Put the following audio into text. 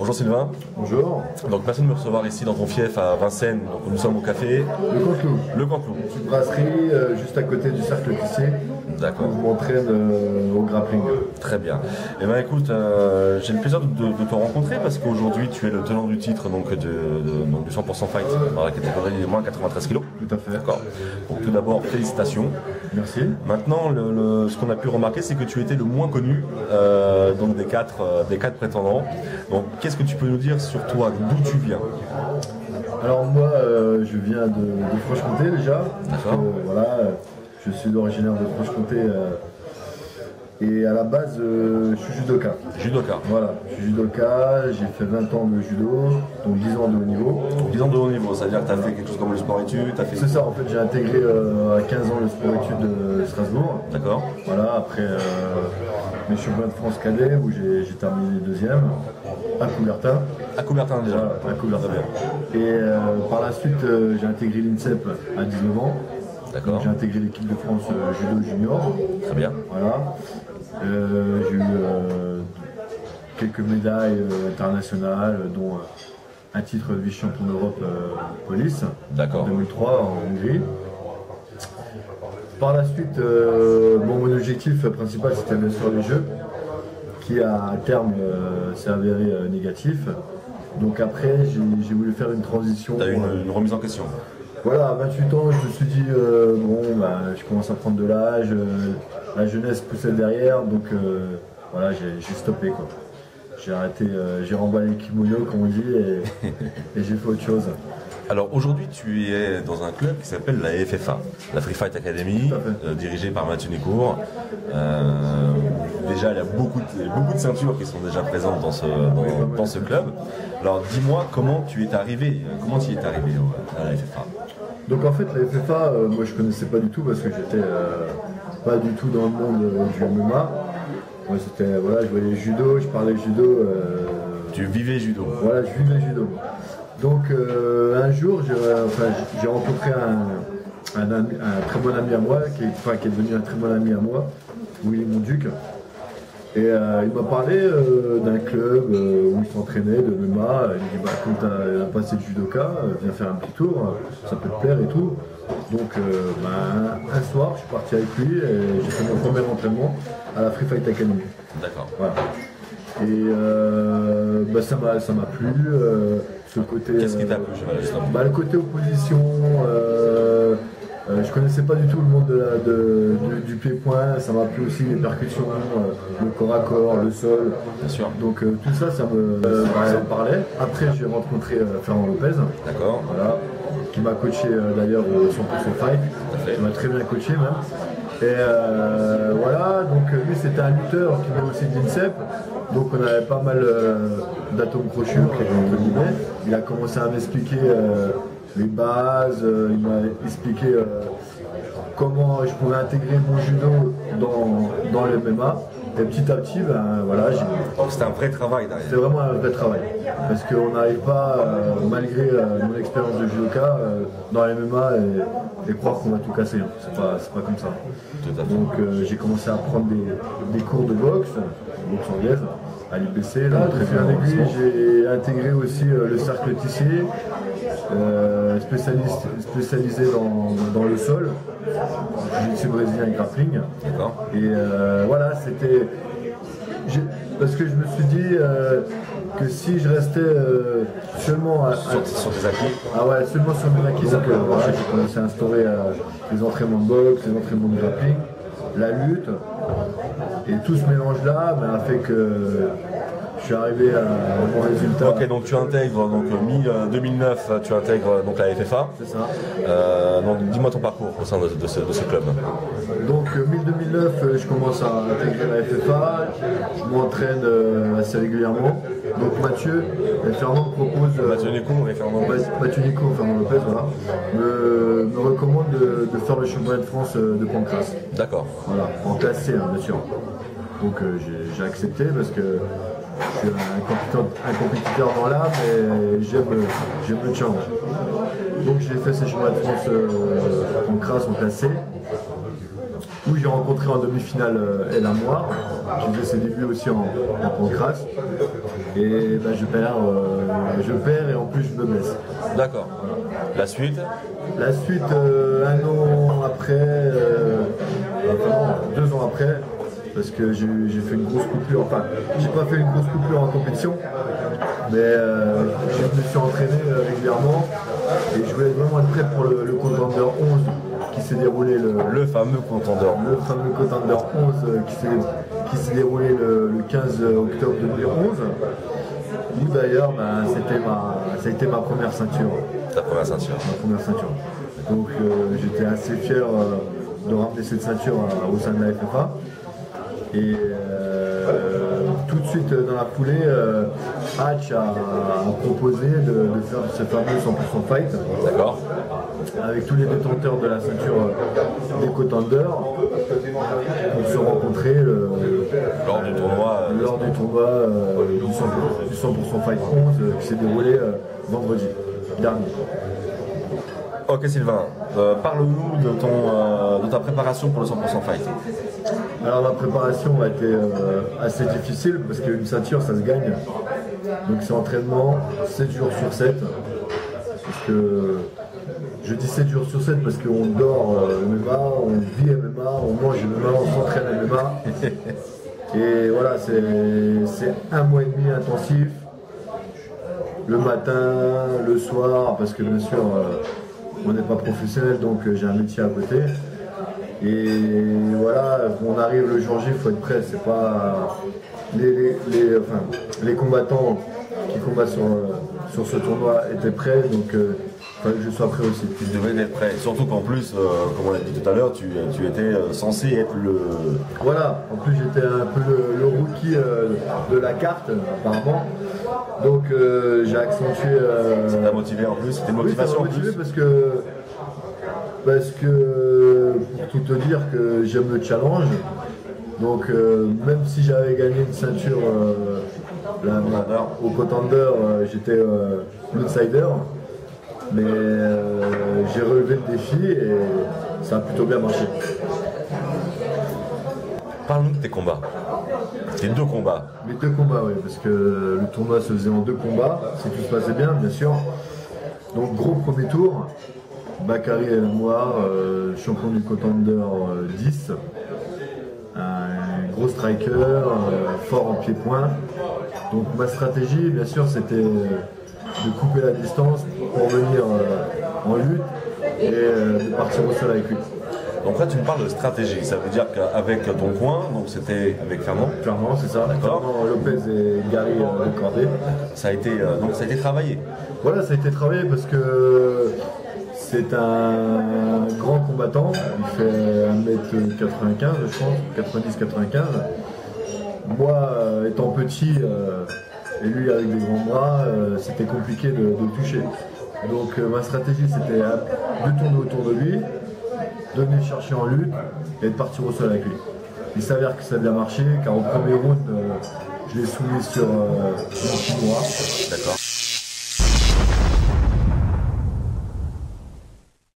Bonjour Sylvain. Bonjour. Donc merci de me recevoir ici dans ton fief à Vincennes. Donc, nous sommes au café Le Canteloup. Le Canteloup. Une brasserie juste à côté du cercle Tissier. D'accord. Je m'entraîne au grappling. Très bien. Eh bien écoute, j'ai le plaisir de te rencontrer parce qu'aujourd'hui tu es le tenant du titre donc, du 100% fight dans la catégorie des moins 93 kg. Tout à fait. D'accord. Donc tout d'abord félicitations. Merci. Maintenant, ce qu'on a pu remarquer, c'est que tu étais le moins connu donc des quatre prétendants. Donc, qu'est-ce que tu peux nous dire sur toi, d'où tu viens? Alors moi, je viens de Franche-Comté déjà. D'accord. Voilà, je suis originaire de Franche-Comté. Et à la base, je suis judoka. Judoka. Voilà, je suis judoka, j'ai fait 20 ans de judo, donc 10 ans de haut niveau. 10 ans de haut niveau, ça veut dire que tu as fait quelque chose comme le sport-études, t'as fait... C'est ça, en fait, j'ai intégré à 15 ans le sport-études de Strasbourg. D'accord. Voilà, après mes championnats de France cadet où j'ai terminé deuxième à Coubertin. À Coubertin déjà. Voilà, à Coubertin. Très bien. Et par la suite, j'ai intégré l'INSEP à 19 ans. D'accord. J'ai intégré l'équipe de France judo junior. Très bien. Voilà. J'ai eu quelques médailles internationales, dont un titre de vice-champion d'Europe police en 2003 en Hongrie. Par la suite, mon objectif principal c'était bien sûr les Jeux, qui à terme s'est avéré négatif. Donc après, j'ai voulu faire une transition. Tu as eu une remise en question. Voilà, à 28 ans, je me suis dit, je commence à prendre de l'âge, la jeunesse poussait derrière, donc voilà, j'ai stoppé quoi. J'ai arrêté, j'ai remballé le kimono comme on dit et j'ai fait autre chose. Alors aujourd'hui, tu es dans un club qui s'appelle la FFA, la Free Fight Academy, dirigée par Mathieu Nicourt. Déjà, il y a beaucoup de ceintures qui sont déjà présentes dans ce club. Alors dis-moi comment tu es arrivé, comment tu y es arrivé à la FFA? Donc en fait, la FFA, moi je connaissais pas du tout parce que j'étais pas du tout dans le monde du MMA. Moi c'était, voilà, je voyais judo, je parlais judo. Tu vivais judo? Voilà, je vivais judo. Donc un jour, j'ai rencontré un très bon ami à moi, qui est devenu un très bon ami à moi, Willy Monduc. Et il m'a parlé d'un club où il s'entraînait de MMA. Il m'a dit comme tu as passé de judoka, viens faire un petit tour, ça peut te plaire et tout. Donc un soir, je suis parti avec lui et j'ai fait mon premier entraînement à la Free Fight Academy. D'accord. Voilà. Et ça m'a plu. Ce côté. Qu'est-ce qui t'a plu justement? Le côté opposition. Je connaissais pas du tout le monde du pied-point, ça m'a plu aussi les percussions, le corps à corps, le sol. Bien sûr. Donc tout ça, ça me parlait. Après, j'ai rencontré Fernand Lopez, d'accord, voilà, qui m'a coaché d'ailleurs sur son fight. Il m'a très bien coaché même. Et voilà, donc lui c'était un lutteur qui venait aussi de l'INSEP, donc on avait pas mal d'atomes crochus entre guillemets. Il a commencé à m'expliquer les bases, il m'a expliqué comment je pouvais intégrer mon judo dans le MMA. Et petit à petit, voilà, donc c'était un vrai travail derrière. C'est vraiment un vrai travail. Parce qu'on n'arrive pas, malgré mon expérience de judoka, dans le MMA et croire qu'on va tout casser. Hein. C'est pas comme ça. Tout à fait. Donc j'ai commencé à prendre des cours de boxe anglaise, à l'IPC. Là, très bien avec lui, j'ai intégré aussi le cercle Tissier, spécialisé dans le sol, jiu-jitsu brésilien et grappling. D'accord. Et voilà, c'était... Parce que je me suis dit que si je restais seulement sur tes acquis. Ah ouais, seulement sur mes acquis, donc voilà, j'ai commencé à instaurer les entraînements de boxe, les entraînements de grappling, la lutte, et tout ce mélange-là a fait que je suis arrivé à un bon résultat. Ok, donc tu intègres, donc mi-2009, tu intègres donc la FFA. C'est ça. Donc dis-moi ton parcours au sein de ce club. Donc mi-2009, je commence à intégrer la FFA, je m'entraîne assez régulièrement. Donc Mathieu et Fernand me proposent... Mathieu Nicourt et Fernand Lopez. Mathieu Nicourt et Fernand Lopez, voilà, me recommandent de faire le championnat de France de pancrace. D'accord. Voilà, en classe C, hein, bien sûr. Donc j'ai accepté parce que je suis un compétiteur dans l'âme et j'aime le challenge. Donc j'ai fait ces championnats de France en classe, en classe C. où j'ai rencontré en demi-finale El Amoir, qui faisait ses débuts aussi en pancrace. Et ben, je perds et en plus je me blesse. D'accord. La suite? La suite, un an après, enfin, 2 ans après, parce que j'ai fait une grosse coupure, enfin, j'ai pas fait une grosse coupure en compétition, mais je me suis entraîné régulièrement et je voulais vraiment être prêt pour le Contender 11 qui s'est déroulé le fameux Contender. Le fameux Contender 11 qui s'est déroulé le 15 octobre 2011. Où d'ailleurs, ben, ça a été ma première ceinture. Ta première ceinture. Ma première ceinture. Donc j'étais assez fier de ramener cette ceinture au sein de la FFA. Et tout de suite dans la foulée, Hatch a proposé de faire ce fameux 100% fight. D'accord. Avec tous les détenteurs de la ceinture des Contender pour se rencontrer lors du tournoi du 100% Fight 11 qui s'est déroulé vendredi dernier. Ok Sylvain, parle-nous de ta préparation pour le 100% Fight. Alors ma préparation a été assez difficile parce qu'une ceinture ça se gagne. Donc c'est entraînement 7 jours sur 7. Parce que je dis 7 jours sur 7 parce qu'on dort MMA, on vit MMA, on mange MMA, on s'entraîne MMA. Et voilà, c'est 1 mois et demi intensif. Le matin, le soir, parce que bien sûr, on n'est pas professionnel, donc j'ai un métier à côté. Et voilà, on arrive le jour J, il faut être prêt. C'est pas les combattants qui combattent sur ce tournoi étaient prêts, donc fallait que je sois prêt aussi. Tu devais être prêt, surtout qu'en plus, comme on l'a dit tout à l'heure, tu étais censé être le... Voilà, en plus j'étais un peu le rookie de la carte, apparemment. Donc j'ai accentué... Ça t'a motivé en plus, c'était une motivation oui, ça m'a motivé en plus. parce que, pour tout te dire, que j'aime le challenge. Donc même si j'avais gagné une ceinture au Contender, j'étais l'outsider. Mais j'ai relevé le défi et ça a plutôt bien marché. Parle-nous de tes combats. Tes 2 combats. Mes 2 combats, oui, parce que le tournoi se faisait en 2 combats, si tout se passait bien, bien sûr. Donc gros premier tour, Bakary El Amoar, champion du Contender 10. Un gros striker, fort en pied-point. Donc ma stratégie, bien sûr, c'était de couper la distance pour venir en lutte et de partir au sol avec lui. Donc là tu me parles de stratégie, ça veut dire qu'avec ton coin, donc c'était avec Fernand. Fernand, c'est ça, D'accord. Fernand Lopez et Gary Cordé. Ça a été travaillé. Voilà, ça a été travaillé parce que c'est un grand combattant, il fait 1m95 je pense, 90-95. Moi étant petit et lui avec des grands bras, c'était compliqué de le toucher. Donc ma stratégie c'était de tourner autour de lui, de venir chercher en lutte et de partir au sol avec lui. Il s'avère que ça a bien marché car au premier round je l'ai soumis sur mon kimura. D'accord.